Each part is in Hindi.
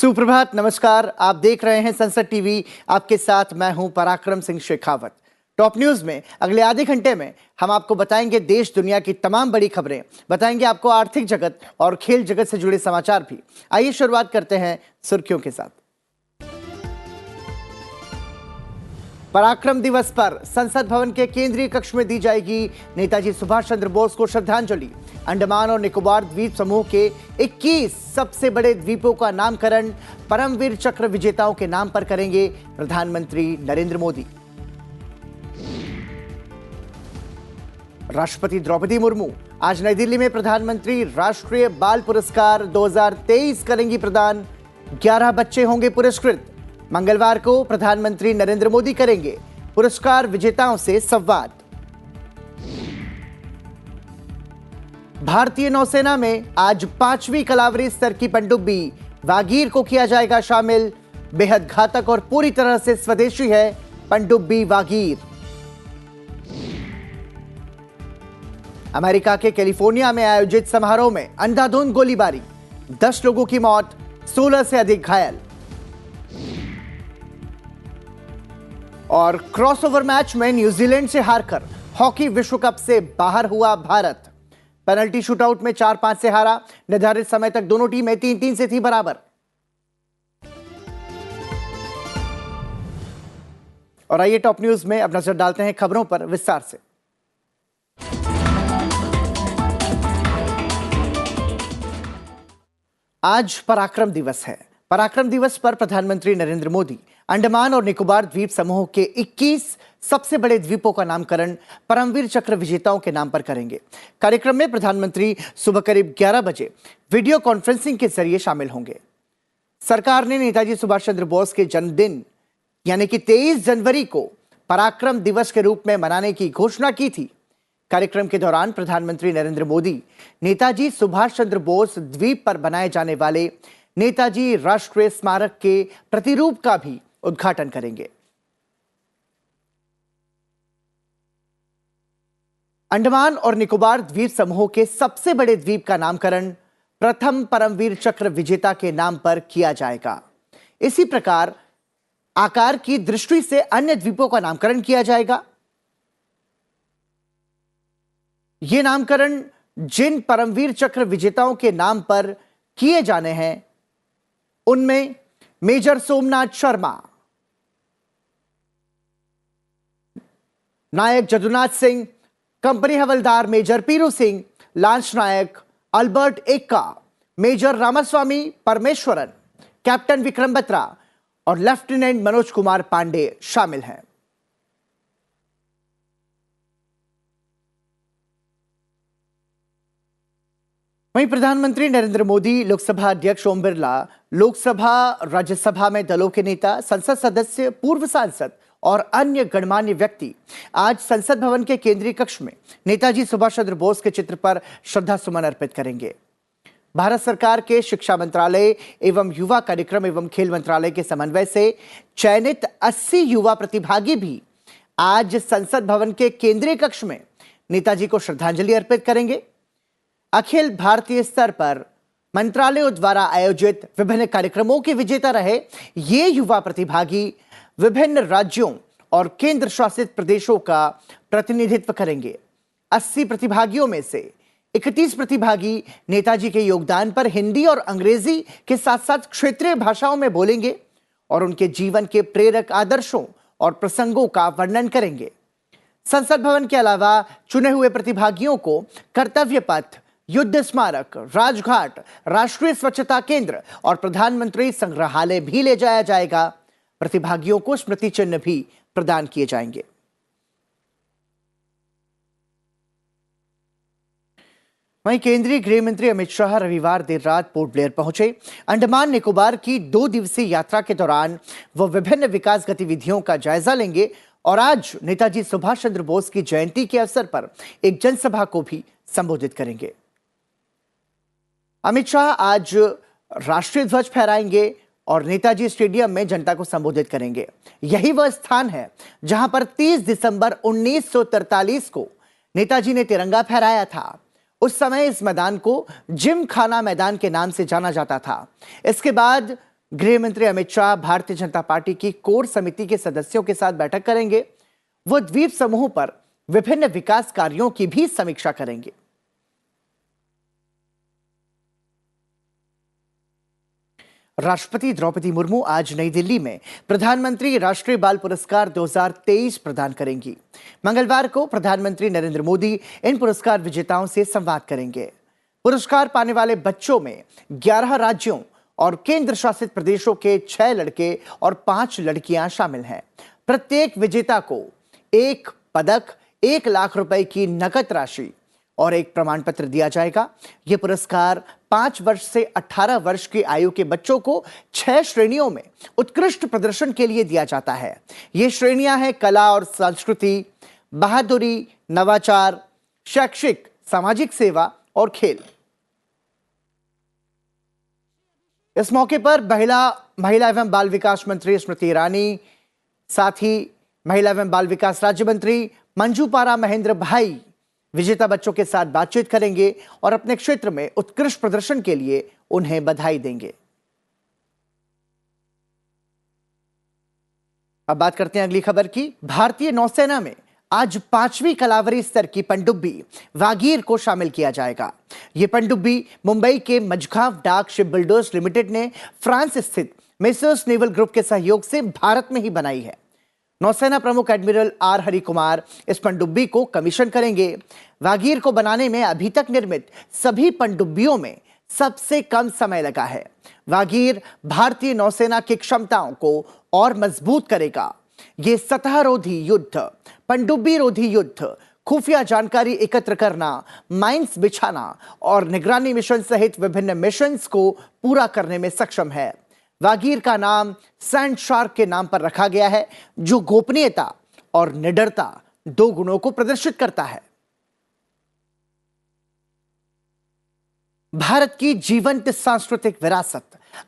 सुप्रभात, नमस्कार। आप देख रहे हैं संसद टीवी। आपके साथ मैं हूं पराक्रम सिंह शेखावत। टॉप न्यूज में अगले आधे घंटे में हम आपको बताएंगे देश दुनिया की तमाम बड़ी खबरें, बताएंगे आपको आर्थिक जगत और खेल जगत से जुड़े समाचार भी। आइए शुरुआत करते हैं सुर्खियों के साथ। पराक्रम दिवस पर संसद भवन के केंद्रीय कक्ष में दी जाएगी नेताजी सुभाष चंद्र बोस को श्रद्धांजलि। अंडमान और निकोबार द्वीप समूह के 21 सबसे बड़े द्वीपों का नामकरण परमवीर चक्र विजेताओं के नाम पर करेंगे प्रधानमंत्री नरेंद्र मोदी। राष्ट्रपति द्रौपदी मुर्मू आज नई दिल्ली में प्रधानमंत्री राष्ट्रीय बाल पुरस्कार 2023 करेंगी प्रदान। 11 बच्चे होंगे पुरस्कृत। मंगलवार को प्रधानमंत्री नरेंद्र मोदी करेंगे पुरस्कार विजेताओं से संवाद। भारतीय नौसेना में आज 5वीं कलावरी स्तर की पनडुब्बी वागीर को किया जाएगा शामिल। बेहद घातक और पूरी तरह से स्वदेशी है पनडुब्बी वागीर। अमेरिका के कैलिफोर्निया में आयोजित समारोह में अंधाधुंध गोलीबारी, 10 लोगों की मौत, 16 से अधिक घायल। और क्रॉसओवर मैच में न्यूजीलैंड से हारकर हॉकी विश्व कप से बाहर हुआ भारत। पेनल्टी शूटआउट में 4-5 से हारा। निर्धारित समय तक दोनों टीमें 3-3 से थी बराबर। और आइए टॉप न्यूज में अब नजर डालते हैं खबरों पर विस्तार से। आज पराक्रम दिवस है। पराक्रम दिवस पर प्रधानमंत्री नरेंद्र मोदी अंडमान और निकोबार द्वीप समूह के 21 सबसे बड़े द्वीपों का नामकरण परमवीर चक्र विजेताओं के नाम पर करेंगे। कार्यक्रम में प्रधानमंत्री सुबह करीब 11 बजे वीडियो कॉन्फ्रेंसिंग के जरिए शामिल होंगे। सरकार ने नेताजी सुभाष चंद्र बोस के जन्मदिन यानी कि 23 जनवरी को पराक्रम दिवस के रूप में मनाने की घोषणा की थी। कार्यक्रम के दौरान प्रधानमंत्री नरेंद्र मोदी नेताजी सुभाष चंद्र बोस द्वीप पर बनाए जाने वाले नेताजी राष्ट्रीय स्मारक के प्रतिरूप का भी उद्घाटन करेंगे। अंडमान और निकोबार द्वीप समूह के सबसे बड़े द्वीप का नामकरण प्रथम परमवीर चक्र विजेता के नाम पर किया जाएगा। इसी प्रकार आकार की दृष्टि से अन्य द्वीपों का नामकरण किया जाएगा। यह नामकरण जिन परमवीर चक्र विजेताओं के नाम पर किए जाने हैं उनमें major Somnath Sharma, Naik Jadunath Singh, company Havildar major Piru Singh, lance Naik Albert Ekka, major Ramaswamy Parameswaran, captain Vikram Batra और लेफ्टिनेंट मनोज कुमार पांडे शामिल हैं। वहीं प्रधानमंत्री नरेंद्र मोदी, लोकसभा अध्यक्ष ओम बिरला, लोकसभा राज्यसभा में दलों के नेता, संसद सदस्य, पूर्व सांसद और अन्य गणमान्य व्यक्ति आज संसद भवन के केंद्रीय कक्ष में नेताजी सुभाष चंद्र बोस के चित्र पर श्रद्धा सुमन अर्पित करेंगे। भारत सरकार के शिक्षा मंत्रालय एवं युवा कार्यक्रम एवं खेल मंत्रालय के समन्वय से चयनित 80 युवा प्रतिभागी भी आज संसद भवन के केंद्रीय कक्ष में नेताजी को श्रद्धांजलि अर्पित करेंगे। अखिल भारतीय स्तर पर मंत्रालयों द्वारा आयोजित विभिन्न कार्यक्रमों के विजेता रहे ये युवा प्रतिभागी विभिन्न राज्यों और केंद्र शासित प्रदेशों का प्रतिनिधित्व करेंगे। 80 प्रतिभागियों में से 31 प्रतिभागी नेताजी के योगदान पर हिंदी और अंग्रेजी के साथ साथ क्षेत्रीय भाषाओं में बोलेंगे और उनके जीवन के प्रेरक आदर्शों और प्रसंगों का वर्णन करेंगे। संसद भवन के अलावा चुने हुए प्रतिभागियों को कर्तव्य पथ, युद्ध स्मारक, राजघाट, राष्ट्रीय स्वच्छता केंद्र और प्रधानमंत्री संग्रहालय भी ले जाया जाएगा। प्रतिभागियों को स्मृति चिन्ह भी प्रदान किए जाएंगे। वहीं केंद्रीय गृह मंत्री अमित शाह रविवार देर रात पोर्ट ब्लेयर पहुंचे। अंडमान निकोबार की 2 दिवसीय यात्रा के दौरान वो विभिन्न विकास गतिविधियों का जायजा लेंगे और आज नेताजी सुभाष चंद्र बोस की जयंती के अवसर पर एक जनसभा को भी संबोधित करेंगे। अमित शाह आज राष्ट्रीय ध्वज फहराएंगे और नेताजी स्टेडियम में जनता को संबोधित करेंगे। यही वह स्थान है जहां पर 30 दिसंबर 1943 को नेताजी ने तिरंगा फहराया था। उस समय इस मैदान को जिम खाना मैदान के नाम से जाना जाता था। इसके बाद गृह मंत्री अमित शाह भारतीय जनता पार्टी की कोर समिति के सदस्यों के साथ बैठक करेंगे। वो द्वीप समूह पर विभिन्न विकास कार्यों की भी समीक्षा करेंगे। राष्ट्रपति द्रौपदी मुर्मू आज नई दिल्ली में प्रधानमंत्री राष्ट्रीय बाल पुरस्कार 2023 प्रदान करेंगी। मंगलवार को प्रधानमंत्री नरेंद्र मोदी इन पुरस्कार विजेताओं से संवाद करेंगे। पुरस्कार पाने वाले बच्चों में 11 राज्यों और केंद्र शासित प्रदेशों के 6 लड़के और 5 लड़कियां शामिल हैं। प्रत्येक विजेता को एक पदक, 1 लाख रुपए की नकद राशि और एक प्रमाण पत्र दिया जाएगा। यह पुरस्कार 5 वर्ष से 18 वर्ष की आयु के बच्चों को 6 श्रेणियों में उत्कृष्ट प्रदर्शन के लिए दिया जाता है। ये श्रेणियां हैं कला और संस्कृति, बहादुरी, नवाचार, शैक्षिक, सामाजिक सेवा और खेल। इस मौके पर महिला एवं बाल विकास मंत्री स्मृति ईरानी, साथ ही महिला एवं बाल विकास राज्य मंत्री मंजू पारा महेंद्र भाई विजेता बच्चों के साथ बातचीत करेंगे और अपने क्षेत्र में उत्कृष्ट प्रदर्शन के लिए उन्हें बधाई देंगे। अब बात करते हैं अगली खबर की। भारतीय नौसेना में आज 5वीं कलावरी स्तर की पनडुब्बी वागीर को शामिल किया जाएगा। यह पनडुब्बी मुंबई के मझगांव डाक शिप बिल्डर्स लिमिटेड ने फ्रांस स्थित मेसर्स नेवल ग्रुप के सहयोग से भारत में ही बनाई है। नौसेना प्रमुख एडमिरल आर हरि कुमार इस पनडुब्बी को कमीशन करेंगे। वागीर को बनाने में अभी तक निर्मित सभी पनडुब्बियों में सबसे कम समय लगा है। वागीर भारतीय नौसेना की क्षमताओं को और मजबूत करेगा। ये सतहरोधी युद्ध, पनडुब्बी रोधी युद्ध, खुफिया जानकारी एकत्र करना, माइंस बिछाना और निगरानी मिशन सहित विभिन्न मिशंस को पूरा करने में सक्षम है। वागीर का नाम सैंड शार्क के नाम पर रखा गया है, जो गोपनीयता और निडरता 2 गुणों को प्रदर्शित करता है। भारत की जीवंत सांस्कृतिक विरासत,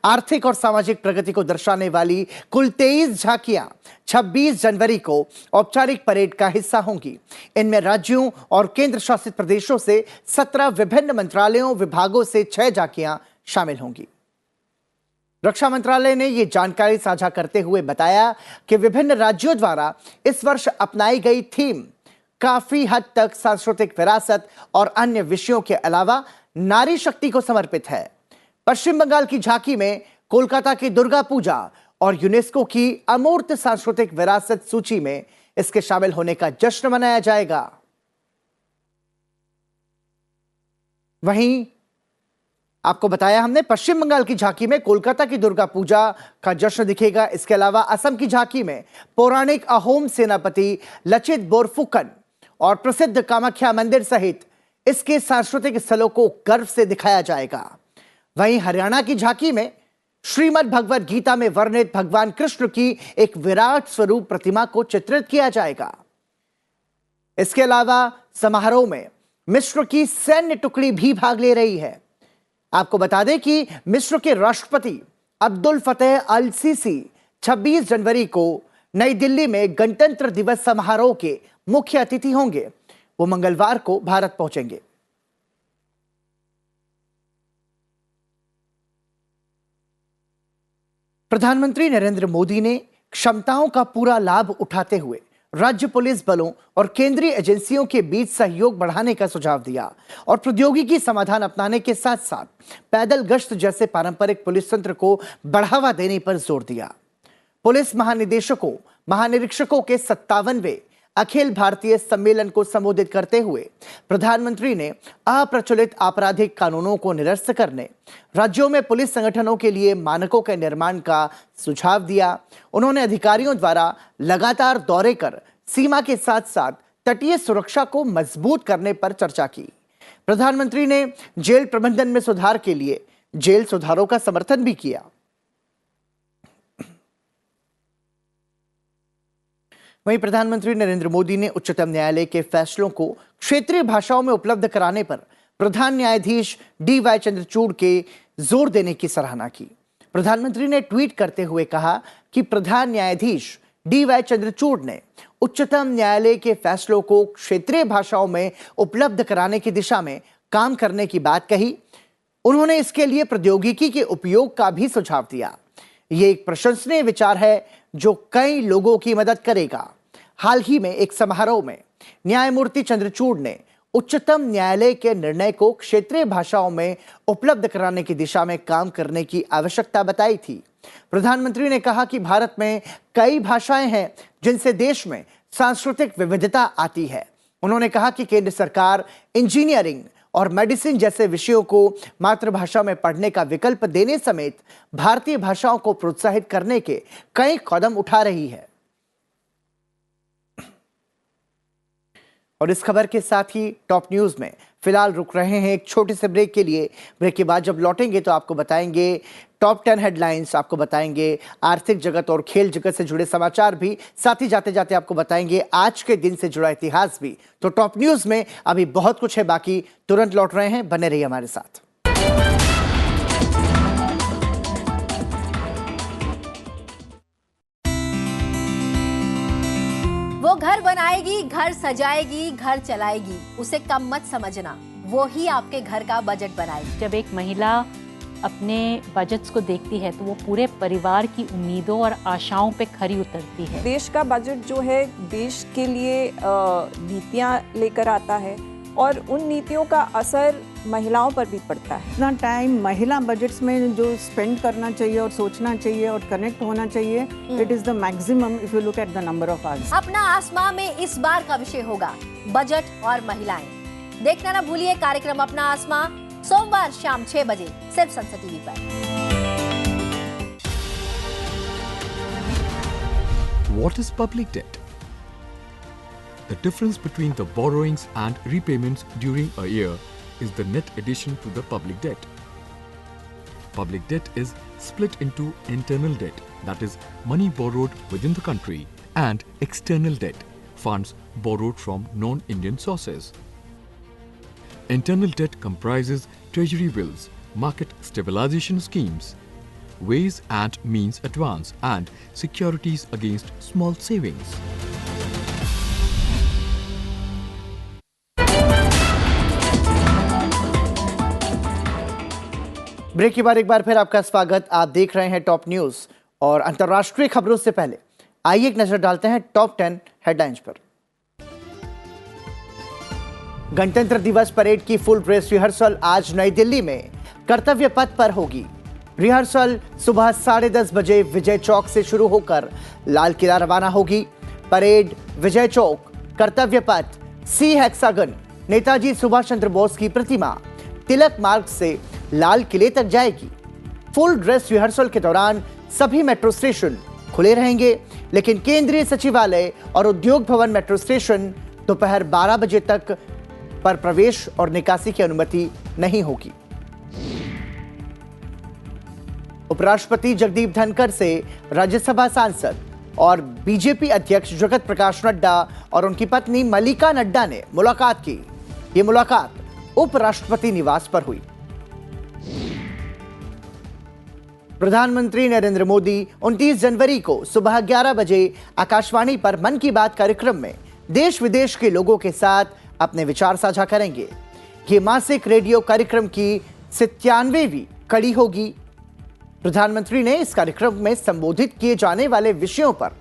आर्थिक और सामाजिक प्रगति को दर्शाने वाली कुल 23 झांकियां 26 जनवरी को औपचारिक परेड का हिस्सा होंगी। इनमें राज्यों और केंद्र शासित प्रदेशों से 17 विभिन्न मंत्रालयों, विभागों से 6 झांकियां शामिल होंगी। रक्षा मंत्रालय ने यह जानकारी साझा करते हुए बताया कि विभिन्न राज्यों द्वारा इस वर्ष अपनाई गई थीम काफी हद तक सांस्कृतिक विरासत और अन्य विषयों के अलावा नारी शक्ति को समर्पित है। पश्चिम बंगाल की झांकी में कोलकाता की दुर्गा पूजा और यूनेस्को की अमूर्त सांस्कृतिक विरासत सूची में इसके शामिल होने का जश्न मनाया जाएगा। वहीं आपको बताया हमने, पश्चिम बंगाल की झांकी में कोलकाता की दुर्गा पूजा का जश्न दिखेगा। इसके अलावा असम की झांकी में पौराणिक अहोम सेनापति लचित बोरफुकन और प्रसिद्ध कामाख्या मंदिर सहित इसके सांस्कृतिक स्थलों को गर्व से दिखाया जाएगा। वहीं हरियाणा की झांकी में श्रीमद् भगवद गीता में वर्णित भगवान कृष्ण की एक विराट स्वरूप प्रतिमा को चित्रित किया जाएगा। इसके अलावा समारोह में मिस्र की सैन्य टुकड़ी भी भाग ले रही है। आपको बता दें कि मिस्र के राष्ट्रपति अब्दुल फतेह अल सीसी 26 जनवरी को नई दिल्ली में गणतंत्र दिवस समारोह के मुख्य अतिथि होंगे। वो मंगलवार को भारत पहुंचेंगे। प्रधानमंत्री नरेंद्र मोदी ने क्षमताओं का पूरा लाभ उठाते हुए राज्य पुलिस बलों और केंद्रीय एजेंसियों के बीच सहयोग बढ़ाने का सुझाव दिया और प्रौद्योगिकी समाधान अपनाने के साथ साथ पैदल गश्त जैसे पारंपरिक पुलिस तंत्र को बढ़ावा देने पर जोर दिया। पुलिस महानिरीक्षकों के 57वें अखिल भारतीय सम्मेलन को संबोधित करते हुए प्रधानमंत्री ने अप्रचलित आपराधिक कानूनों को निरस्त करने, राज्यों में पुलिस संगठनों के लिए मानकों के निर्माण का सुझाव दिया। उन्होंने अधिकारियों द्वारा लगातार दौरे कर सीमा के साथ साथ तटीय सुरक्षा को मजबूत करने पर चर्चा की। प्रधानमंत्री ने जेल प्रबंधन में सुधार के लिए जेल सुधारों का समर्थन भी किया। वहीं प्रधानमंत्री नरेंद्र मोदी ने उच्चतम न्यायालय के फैसलों को क्षेत्रीय भाषाओं में उपलब्ध कराने पर प्रधान न्यायाधीश डी.वाई. चंद्रचूड़ के जोर देने की सराहना की। प्रधानमंत्री ने ट्वीट करते हुए कहा कि प्रधान न्यायाधीश डी.वाई. चंद्रचूड़ ने उच्चतम न्यायालय के फैसलों को क्षेत्रीय भाषाओं में उपलब्ध कराने की दिशा में काम करने की बात कही। उन्होंने इसके लिए प्रौद्योगिकी के उपयोग का भी सुझाव दिया। ये एक प्रशंसनीय विचार है जो कई लोगों की मदद करेगा। हाल ही में एक समारोह में न्यायमूर्ति चंद्रचूड़ ने उच्चतम न्यायालय के निर्णय को क्षेत्रीय भाषाओं में उपलब्ध कराने की दिशा में काम करने की आवश्यकता बताई थी। प्रधानमंत्री ने कहा कि भारत में कई भाषाएं हैं जिनसे देश में सांस्कृतिक विविधता आती है। उन्होंने कहा कि केंद्र सरकार इंजीनियरिंग और मेडिसिन जैसे विषयों को मातृभाषा में पढ़ने का विकल्प देने समेत भारतीय भाषाओं को प्रोत्साहित करने के कई कदम उठा रही है। और इस खबर के साथ ही टॉप न्यूज में फिलहाल रुक रहे हैं एक छोटे से ब्रेक के लिए। ब्रेक के बाद जब लौटेंगे तो आपको बताएंगे टॉप 10 हेडलाइंस, आपको बताएंगे आर्थिक जगत और खेल जगत से जुड़े समाचार भी, साथ ही जाते जाते आपको बताएंगे आज के दिन से जुड़ा इतिहास भी। तो टॉप न्यूज में अभी बहुत कुछ है बाकी, तुरंत लौट रहे हैं, बने रहिए हमारे साथ। वो घर बनाएगी, घर सजाएगी, घर चलाएगी, उसे कम मत समझना, वो ही आपके घर का बजट बनाएगी। जब एक महिला अपने बजट्स को देखती है तो वो पूरे परिवार की उम्मीदों और आशाओं पे खरी उतरती है। देश का बजट जो है देश के लिए नीतियाँ लेकर आता है और उन नीतियों का असर महिलाओं पर भी पड़ता है। इतना टाइम महिला बजट्स में जो स्पेंड करना चाहिए और सोचना चाहिए और कनेक्ट होना चाहिए, it is the maximum if you look at the number of hours. अपना आसमां में इस बार का विषय होगा बजट और महिलाएं। देखना ना भूलिए कार्यक्रम अपना आसमां, सोमवार शाम 6 बजे सिर्फ संसद टीवी पर। What is public debt? The difference between the borrowings and repayments during a year is the net addition to the public debt. Public debt is split into internal debt, that is money borrowed within the country, and external debt, funds borrowed from non-Indian sources. Internal debt comprises treasury bills, market stabilization schemes, ways and means advance, and securities against small savings. Break के बाद एक बार फिर आपका स्वागत। आप देख रहे हैं टॉप न्यूज और अंतर्राष्ट्रीय खबरों से पहले आइए एक नजर डालते हैं टॉप 10 हेडलाइंस पर। गणतंत्र दिवस परेड की फुल ड्रेस रिहर्सल आज नई दिल्ली में कर्तव्य पथ पर होगी। रिहर्सल सुबह 10:30 बजे विजय चौक से शुरू होकर लाल किला रवाना होगी। परेड विजय चौक, कर्तव्य पथ, सी हेक्सागन, नेताजी सुभाष चंद्र बोस की प्रतिमा, तिलक मार्ग से लाल किले तक जाएगी। फुल ड्रेस रिहर्सल के दौरान सभी मेट्रो स्टेशन खुले रहेंगे, लेकिन केंद्रीय सचिवालय और उद्योग भवन मेट्रो स्टेशन दोपहर 12 बजे तक पर प्रवेश और निकासी की अनुमति नहीं होगी। उपराष्ट्रपति जगदीप धनखड़ से राज्यसभा सांसद और बीजेपी अध्यक्ष जगत प्रकाश नड्डा और उनकी पत्नी मल्लिका नड्डा ने मुलाकात की। ये मुलाकात उपराष्ट्रपति निवास पर हुई। प्रधानमंत्री नरेंद्र मोदी 29 जनवरी को सुबह 11 बजे आकाशवाणी पर मन की बात कार्यक्रम में देश विदेश के लोगों के साथ अपने विचार साझा करेंगे। ये मासिक रेडियो कार्यक्रम की 97वीं कड़ी होगी। प्रधानमंत्री ने इस कार्यक्रम में संबोधित किए जाने वाले विषयों पर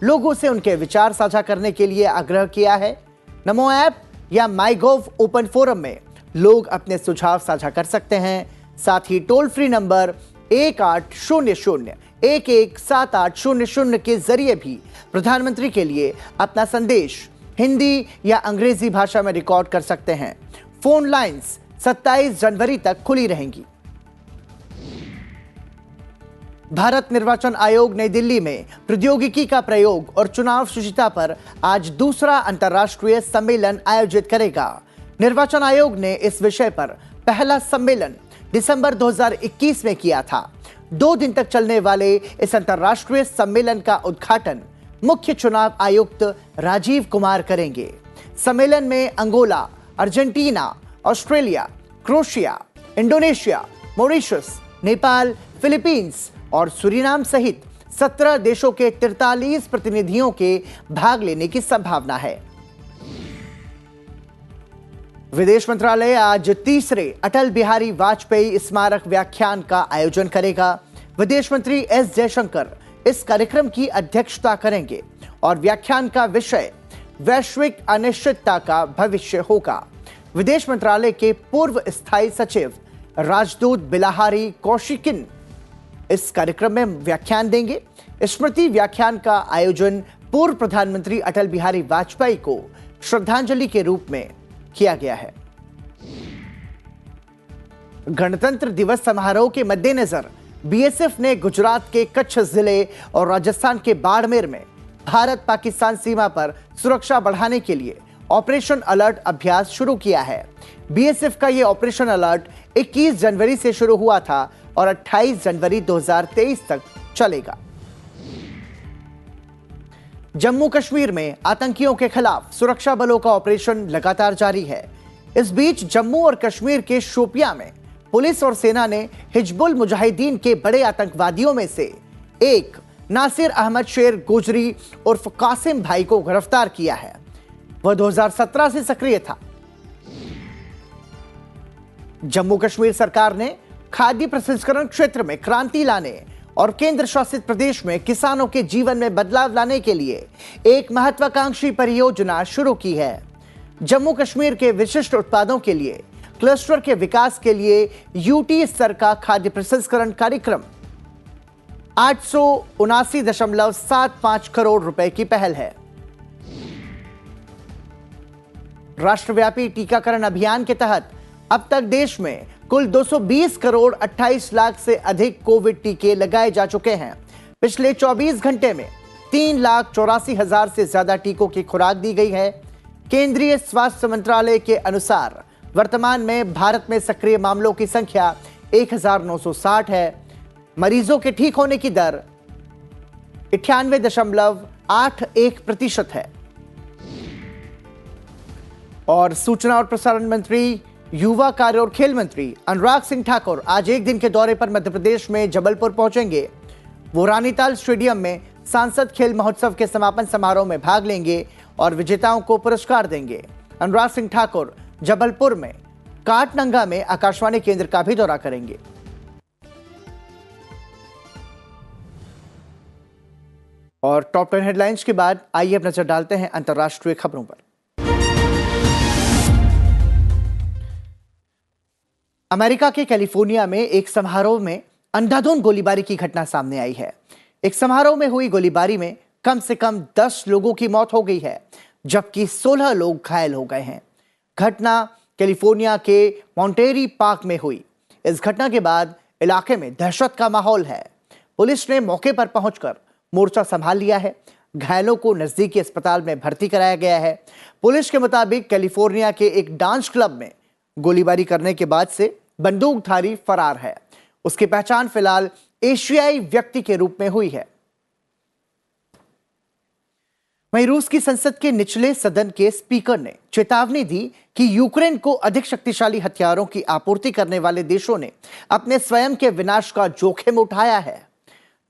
लोगों से उनके विचार साझा करने के लिए आग्रह किया है। नमो ऐप या माईगोव ओपन फोरम में लोग अपने सुझाव साझा कर सकते हैं। साथ ही टोल फ्री नंबर 1800-117800 के जरिए भी प्रधानमंत्री के लिए अपना संदेश हिंदी या अंग्रेजी भाषा में रिकॉर्ड कर सकते हैं। फोन लाइंस 27 जनवरी तक खुली रहेंगी। भारत निर्वाचन आयोग नई दिल्ली में प्रौद्योगिकी का प्रयोग और चुनाव शुचिता पर आज दूसरा अंतर्राष्ट्रीय सम्मेलन आयोजित करेगा। निर्वाचन आयोग ने इस विषय पर पहला सम्मेलन दिसंबर 2021 में किया था। 2 दिन तक चलने वाले इस अंतर्राष्ट्रीय सम्मेलन का उद्घाटन मुख्य चुनाव आयुक्त राजीव कुमार करेंगे। सम्मेलन में Angola, Argentina, Australia, Croatia, Indonesia, Mauritius, Nepal, Philippines और सूरीनाम सहित 17 देशों के 43 प्रतिनिधियों के भाग लेने की संभावना है। विदेश मंत्रालय आज तीसरे अटल बिहारी वाजपेयी स्मारक व्याख्यान का आयोजन करेगा। विदेश मंत्री एस जयशंकर इस कार्यक्रम की अध्यक्षता करेंगे और व्याख्यान का विषय वैश्विक अनिश्चितता का भविष्य होगा। विदेश मंत्रालय के पूर्व स्थायी सचिव राजदूत बिलाहरी कौशिकिन इस कार्यक्रम में व्याख्यान देंगे। स्मृति व्याख्यान का आयोजन पूर्व प्रधानमंत्री अटल बिहारी वाजपेयी को श्रद्धांजलि के रूप में किया गया है। गणतंत्र दिवस समारोह के मद्देनजर बीएसएफ ने गुजरात के कच्छ जिले और राजस्थान के बाड़मेर में भारत पाकिस्तान सीमा पर सुरक्षा बढ़ाने के लिए ऑपरेशन अलर्ट अभ्यास शुरू किया है। बीएसएफ का यह ऑपरेशन अलर्ट 21 जनवरी से शुरू हुआ था और 28 जनवरी 2023 तक चलेगा। जम्मू कश्मीर में आतंकियों के खिलाफ सुरक्षा बलों का ऑपरेशन लगातार जारी है। इस बीच जम्मू और कश्मीर के शोपियां में पुलिस और सेना ने हिजबुल मुजाहिदीन के बड़े आतंकवादियों में से एक नासिर अहमद शेर गोजरी उर्फ कासिम भाई को गिरफ्तार किया है। वह 2017 से सक्रिय था। जम्मू कश्मीर सरकार ने खाद्य प्रसंस्करण क्षेत्र में क्रांति लाने और केंद्र शासित प्रदेश में किसानों के जीवन में बदलाव लाने के लिए एक महत्वाकांक्षी परियोजना शुरू की है। जम्मू कश्मीर के विशिष्ट उत्पादों के लिए क्लस्टर के विकास के लिए यूटी स्तर का खाद्य प्रसंस्करण कार्यक्रम 879.75 करोड़ रुपए की पहल है। राष्ट्रव्यापी टीकाकरण अभियान के तहत अब तक देश में कुल 220 करोड़ 28 लाख से अधिक कोविड टीके लगाए जा चुके हैं। पिछले 24 घंटे में 3,84,000 से ज्यादा टीकों की खुराक दी गई है। केंद्रीय स्वास्थ्य मंत्रालय के अनुसार वर्तमान में भारत में सक्रिय मामलों की संख्या 1,960 है। मरीजों के ठीक होने की दर 98.81% है। और सूचना और प्रसारण मंत्री, युवा कार्य और खेल मंत्री अनुराग सिंह ठाकुर आज एक दिन के दौरे पर मध्य प्रदेश में जबलपुर पहुंचेंगे। वो रानीताल स्टेडियम में सांसद खेल महोत्सव के समापन समारोह में भाग लेंगे और विजेताओं को पुरस्कार देंगे। अनुराग सिंह ठाकुर जबलपुर में काटनंगा में आकाशवाणी केंद्र का भी दौरा करेंगे। और टॉप 10 हेडलाइंस के बाद आइए अब नजर डालते हैं अंतर्राष्ट्रीय खबरों पर। अमेरिका के कैलिफोर्निया में एक समारोह में अंधाधुंध गोलीबारी की घटना सामने आई है। एक समारोह में हुई गोलीबारी में कम से कम 10 लोगों की मौत हो गई है, जबकि 16 लोग घायल हो गए हैं। घटना कैलिफोर्निया के मॉन्टेरी पार्क में हुई। इस घटना के बाद इलाके में दहशत का माहौल है। पुलिस ने मौके पर पहुंचकर मोर्चा संभाल लिया है। घायलों को नजदीकी अस्पताल में भर्ती कराया गया है। पुलिस के मुताबिक कैलिफोर्निया के एक डांस क्लब में गोलीबारी करने के बाद से बंदूकधारी फरार है। उसकी पहचान फिलहाल एशियाई व्यक्ति के रूप में हुई है। वहीं रूस की संसद के निचले सदन के स्पीकर ने चेतावनी दी कि यूक्रेन को अधिक शक्तिशाली हथियारों की आपूर्ति करने वाले देशों ने अपने स्वयं के विनाश का जोखिम उठाया है।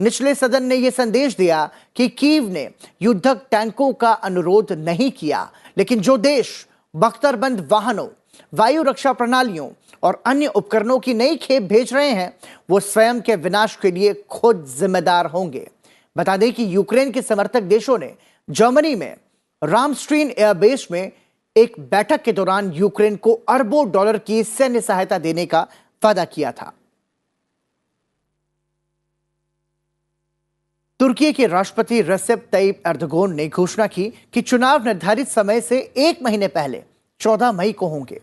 निचले सदन ने यह संदेश दिया कि कीव ने युद्धक टैंकों का अनुरोध नहीं किया, लेकिन जो देश बख्तरबंद वाहनों, वायु रक्षा प्रणालियों और अन्य उपकरणों की नई खेप भेज रहे हैं, वो स्वयं के विनाश के लिए खुद जिम्मेदार होंगे। बता दें कि यूक्रेन के समर्थक देशों ने जर्मनी में रामस्टीन एयरबेस में एक बैठक के दौरान यूक्रेन को अरबों डॉलर की सैन्य सहायता देने का वादा किया था। तुर्की के राष्ट्रपति रेसेप तय्यिप एर्दोगन ने घोषणा की कि चुनाव निर्धारित समय से 1 महीने पहले 14 मई को होंगे।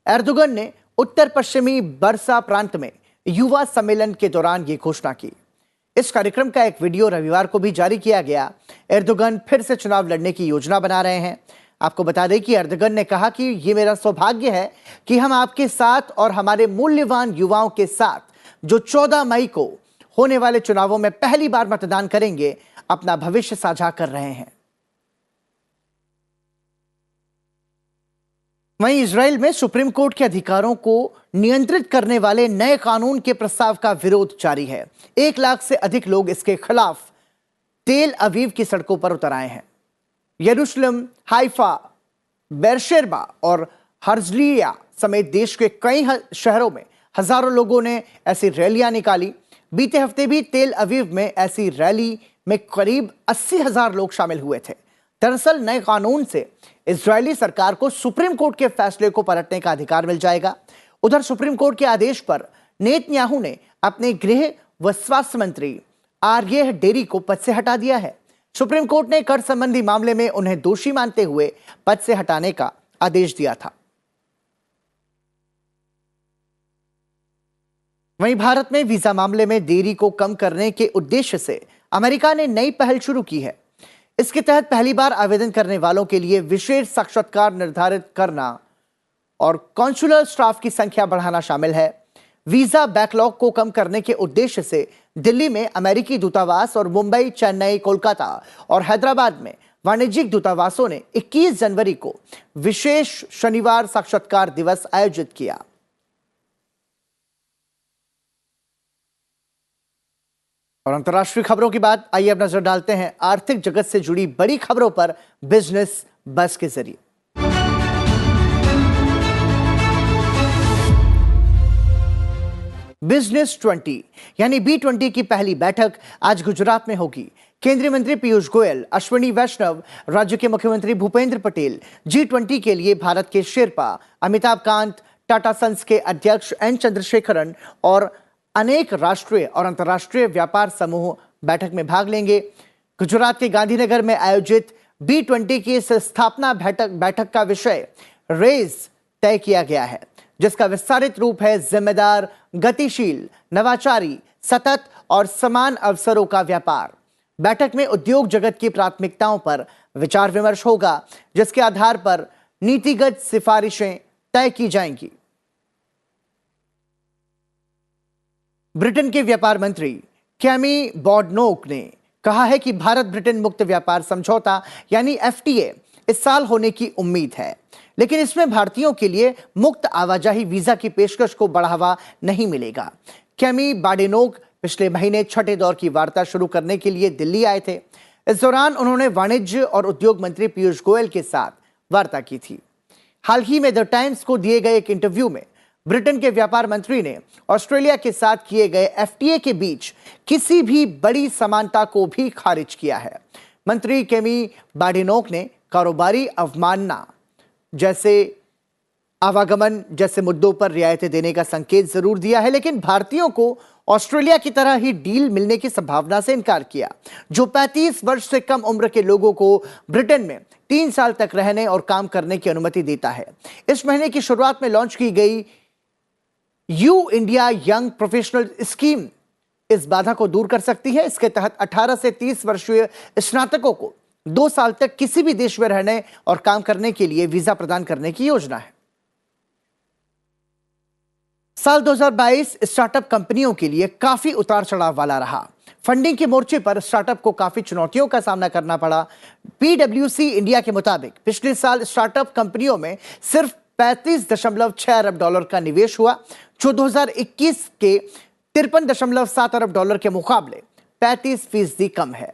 एर्दोगन ने उत्तर पश्चिमी बर्सा प्रांत में युवा सम्मेलन के दौरान यह घोषणा की। इस कार्यक्रम का एक वीडियो रविवार को भी जारी किया गया। एर्दोगन फिर से चुनाव लड़ने की योजना बना रहे हैं। आपको बता दें कि एर्दोगन ने कहा कि यह मेरा सौभाग्य है कि हम आपके साथ और हमारे मूल्यवान युवाओं के साथ, जो 14 मई को होने वाले चुनावों में पहली बार मतदान करेंगे, अपना भविष्य साझा कर रहे हैं। वहीं इजराइल में सुप्रीम कोर्ट के अधिकारों को नियंत्रित करने वाले नए कानून के प्रस्ताव का विरोध जारी है। 1 लाख से अधिक लोग इसके खिलाफ तेल अवीव की सड़कों पर उतर आए हैं। यरूशलेम, हाइफा, बेरशेबा और हर्जलिया समेत देश के कई शहरों में हजारों लोगों ने ऐसी रैलियां निकाली। बीते हफ्ते भी तेल अवीव में ऐसी रैली में करीब 80,000 लोग शामिल हुए थे। दरअसल नए कानून से इजरायली सरकार को सुप्रीम कोर्ट के फैसले को पलटने का अधिकार मिल जाएगा। उधर सुप्रीम कोर्ट के आदेश पर नेतन्याहू ने अपने गृह व स्वास्थ्य मंत्री आर्ये डेरी को पद से हटा दिया है। सुप्रीम कोर्ट ने कर संबंधी मामले में उन्हें दोषी मानते हुए पद से हटाने का आदेश दिया था। वहीं भारत में वीजा मामले में देरी को कम करने के उद्देश्य से अमेरिका ने नई पहल शुरू की है। इसके तहत पहली बार आवेदन करने वालों के लिए विशेष साक्षात्कार निर्धारित करना और कॉन्सुलर स्टाफ की संख्या बढ़ाना शामिल है। वीजा बैकलॉग को कम करने के उद्देश्य से दिल्ली में अमेरिकी दूतावास और मुंबई, चेन्नई, कोलकाता और हैदराबाद में वाणिज्यिक दूतावासों ने 21 जनवरी को विशेष शनिवार साक्षात्कार दिवस आयोजित किया। और अंतर्राष्ट्रीय खबरों की बात, आइए अब नजर डालते हैं आर्थिक जगत से जुड़ी बड़ी खबरों पर बिजनेस बस के जरिए। बिजनेस 20 यानी B20 की पहली बैठक आज गुजरात में होगी। केंद्रीय मंत्री पीयूष गोयल, अश्विनी वैष्णव, राज्य के मुख्यमंत्री भूपेंद्र पटेल, G20 के लिए भारत के शेरपा अमिताभ कांत, टाटा सन्स के अध्यक्ष एन चंद्रशेखरन और अनेक राष्ट्रीय और अंतर्राष्ट्रीय व्यापार समूह बैठक में भाग लेंगे। गुजरात के गांधीनगर में आयोजित B20 की इस स्थापना बैठक का विषय रेज तय किया गया है, जिसका विस्तारित रूप है जिम्मेदार, गतिशील, नवाचारी, सतत और समान अवसरों का व्यापार। बैठक में उद्योग जगत की प्राथमिकताओं पर विचार विमर्श होगा, जिसके आधार पर नीतिगत सिफारिशें तय की जाएंगी। ब्रिटेन के व्यापार मंत्री कैमी बॉडनोक ने कहा है कि भारत ब्रिटेन मुक्त व्यापार समझौता यानी FTA इस साल होने की उम्मीद है, लेकिन इसमें भारतीयों के लिए मुक्त आवाजाही वीजा की पेशकश को बढ़ावा नहीं मिलेगा। कैमी बॉडनोक पिछले महीने छठे दौर की वार्ता शुरू करने के लिए दिल्ली आए थे। इस दौरान उन्होंने वाणिज्य और उद्योग मंत्री पीयूष गोयल के साथ वार्ता की थी। हाल ही में द टाइम्स को दिए गए एक इंटरव्यू में ब्रिटेन के व्यापार मंत्री ने ऑस्ट्रेलिया के साथ किए गए FTA के बीच किसी भी बड़ी समानता को भी खारिज किया है। मंत्री केमी बॉडनोक ने कारोबारी अवमानना जैसे आवागमन जैसे मुद्दों पर रियायतें देने का संकेत जरूर दिया है, लेकिन भारतीयों को ऑस्ट्रेलिया की तरह ही डील मिलने की संभावना से इनकार किया, जो 35 वर्ष से कम उम्र के लोगों को ब्रिटेन में 3 साल तक रहने और काम करने की अनुमति देता है। इस महीने की शुरुआत में लॉन्च की गई you India young professional scheme इस बाधा को दूर कर सकती है। इसके तहत 18 से 30 वर्षीय स्नातकों को 2 साल तक किसी भी देश में रहने और काम करने के लिए वीजा प्रदान करने की योजना है। साल 2022 स्टार्टअप कंपनियों के लिए काफी उतार चढ़ाव वाला रहा। फंडिंग के मोर्चे पर स्टार्टअप को काफी चुनौतियों का सामना करना पड़ा। PwC इंडिया के मुताबिक पिछले साल स्टार्टअप कंपनियों में सिर्फ 35.6 अरब डॉलर का निवेश हुआ, जो 2021 के 53.7 अरब डॉलर के मुकाबले 35% कम है।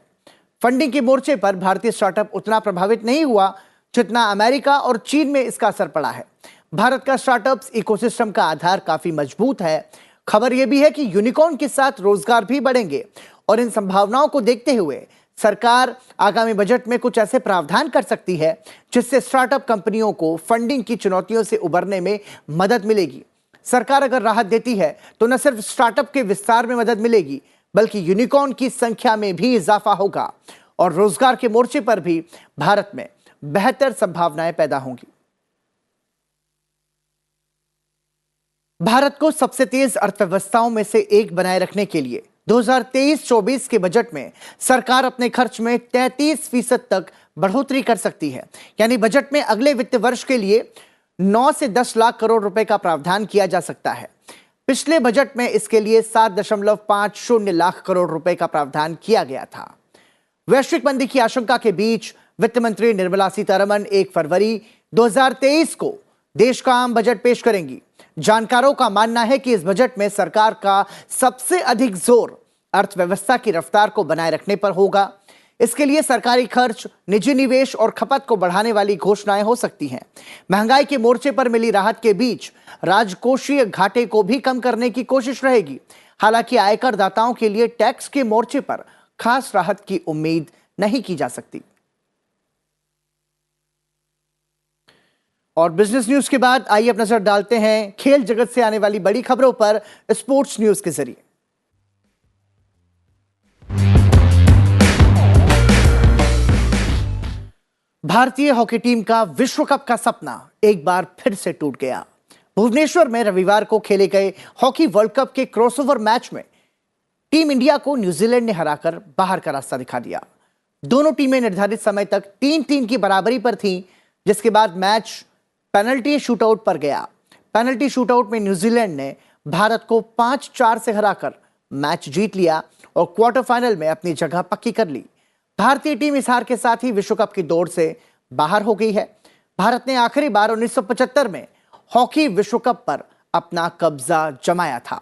फंडिंग के मोर्चे पर भारतीय स्टार्टअप उतना प्रभावित नहीं हुआ जितना अमेरिका और चीन में इसका असर पड़ा है। भारत का स्टार्टअप्स इकोसिस्टम का आधार काफी मजबूत है। खबर यह भी है कि यूनिकॉर्न के साथ रोजगार भी बढ़ेंगे और इन संभावनाओं को देखते हुए सरकार आगामी बजट में कुछ ऐसे प्रावधान कर सकती है जिससे स्टार्टअप कंपनियों को फंडिंग की चुनौतियों से उबरने में मदद मिलेगी। सरकार अगर राहत देती है तो न सिर्फ स्टार्टअप के विस्तार में मदद मिलेगी, बल्कि यूनिकॉर्न की संख्या में भी इजाफा होगा और रोजगार के मोर्चे पर भी भारत में बेहतर संभावनाएं पैदा होंगी। भारत को सबसे तेज अर्थव्यवस्थाओं में से एक बनाए रखने के लिए 2023-24 के बजट में सरकार अपने खर्च में 33% तक बढ़ोतरी कर सकती है। यानी बजट में अगले वित्त वर्ष के लिए 9 से 10 लाख करोड़ रुपए का प्रावधान किया जा सकता है। पिछले बजट में इसके लिए 7.50 लाख करोड़ रुपए का प्रावधान किया गया था। वैश्विक मंदी की आशंका के बीच वित्त मंत्री निर्मला सीतारमण 1 फरवरी 2023 को देश का आम बजट पेश करेंगी। जानकारों का मानना है कि इस बजट में सरकार का सबसे अधिक जोर अर्थव्यवस्था की रफ्तार को बनाए रखने पर होगा। इसके लिए सरकारी खर्च, निजी निवेश और खपत को बढ़ाने वाली घोषणाएं हो सकती हैं। महंगाई के मोर्चे पर मिली राहत के बीच राजकोषीय घाटे को भी कम करने की कोशिश रहेगी। हालांकि आयकर दाताओं के लिए टैक्स के मोर्चे पर खास राहत की उम्मीद नहीं की जा सकती। और बिजनेस न्यूज के बाद आइए अब नजर डालते हैं खेल जगत से आने वाली बड़ी खबरों पर स्पोर्ट्स न्यूज के जरिए। भारतीय हॉकी टीम का विश्व कप का सपना एक बार फिर से टूट गया। भुवनेश्वर में रविवार को खेले गए हॉकी वर्ल्ड कप के क्रॉसओवर मैच में टीम इंडिया को न्यूजीलैंड ने हराकर बाहर का रास्ता दिखा दिया। दोनों टीमें निर्धारित समय तक 3-3 की बराबरी पर थीं, जिसके बाद मैच पेनल्टी शूटआउट पर गया। पेनल्टी शूटआउट में न्यूजीलैंड ने भारत को 5-4 से हराकर मैच जीत लिया और क्वार्टर फाइनल में अपनी जगह पक्की कर ली। भारतीय टीम इस हार के साथ ही विश्व कप की दौड़ से बाहर हो गई है। भारत ने आखिरी बार 1975 में हॉकी विश्व कप पर अपना कब्जा जमाया था।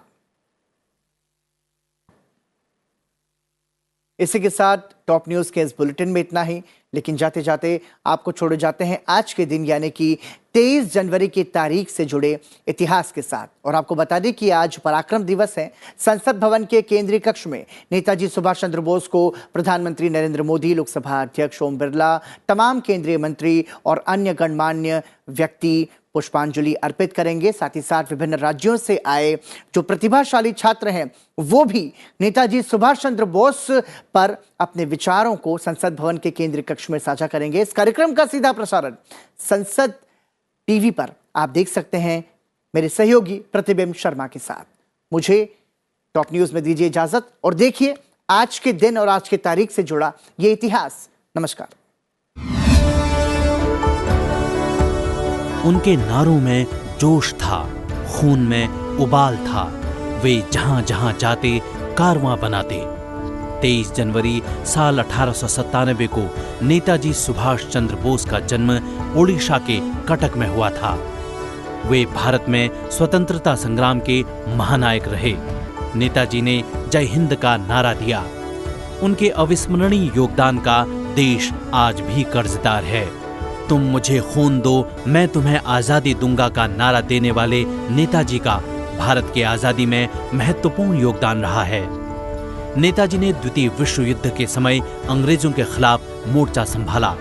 इसी के साथ टॉप न्यूज के इस बुलेटिन में इतना ही, लेकिन जाते जाते आपको छोड़े जाते हैं आज के दिन यानी कि 23 जनवरी की तारीख से जुड़े इतिहास के साथ। और आपको बता दें कि आज पराक्रम दिवस है। संसद भवन के केंद्रीय कक्ष में नेताजी सुभाष चंद्र बोस को प्रधानमंत्री नरेंद्र मोदी, लोकसभा अध्यक्ष ओम बिरला, तमाम केंद्रीय मंत्री और अन्य गणमान्य व्यक्ति पुष्पांजलि अर्पित करेंगे। साथ ही साथ विभिन्न राज्यों से आए जो प्रतिभाशाली छात्र हैं वो भी नेताजी सुभाष चंद्र बोस पर अपने विचारों को संसद भवन के केंद्रीय कक्ष में साझा करेंगे। इस कार्यक्रम का सीधा प्रसारण संसद टीवी पर आप देख सकते हैं मेरे सहयोगी प्रतिबिंब शर्मा के साथ। मुझे टॉप न्यूज में दीजिए इजाजत और देखिए आज के दिन और आज की तारीख से जुड़ा ये इतिहास। नमस्कार। उनके नारों में जोश था, खून में उबाल था। वे जहां जहां जाते कारवां बनाते। 23 जनवरी साल 1897 को नेताजी सुभाष चंद्र बोस का जन्म ओडिशा के कटक में हुआ था। वे भारत में स्वतंत्रता संग्राम के महानायक रहे। नेताजी ने जय हिंद का नारा दिया। उनके अविस्मरणीय योगदान का देश आज भी कर्जदार है। तुम मुझे खून दो, मैं तुम्हें आजादी दूंगा का नारा देने वाले नेताजी का भारत की आजादी में महत्वपूर्ण योगदान रहा है। नेताजी ने द्वितीय विश्व युद्ध के समय अंग्रेजों के खिलाफ मोर्चा संभाला।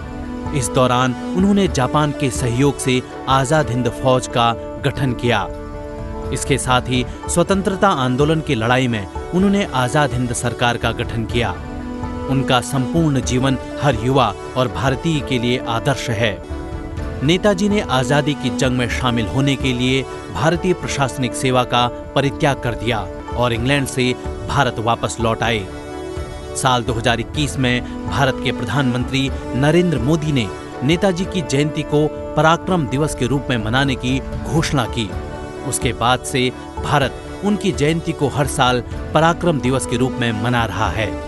इस दौरान उन्होंने जापान के सहयोग से आजाद हिंद फौज का गठन किया। इसके साथ ही स्वतंत्रता आंदोलन की लड़ाई में उन्होंने आजाद हिंद सरकार का गठन किया। उनका संपूर्ण जीवन हर युवा और भारतीय के लिए आदर्श है। नेताजी ने आजादी की जंग में शामिल होने के लिए भारतीय प्रशासनिक सेवा का परित्याग कर दिया और इंग्लैंड से भारत वापस लौट आए। साल 2021 में भारत के प्रधानमंत्री नरेंद्र मोदी ने नेताजी की जयंती को पराक्रम दिवस के रूप में मनाने की घोषणा की। उसके बाद से भारत उनकी जयंती को हर साल पराक्रम दिवस के रूप में मना रहा है।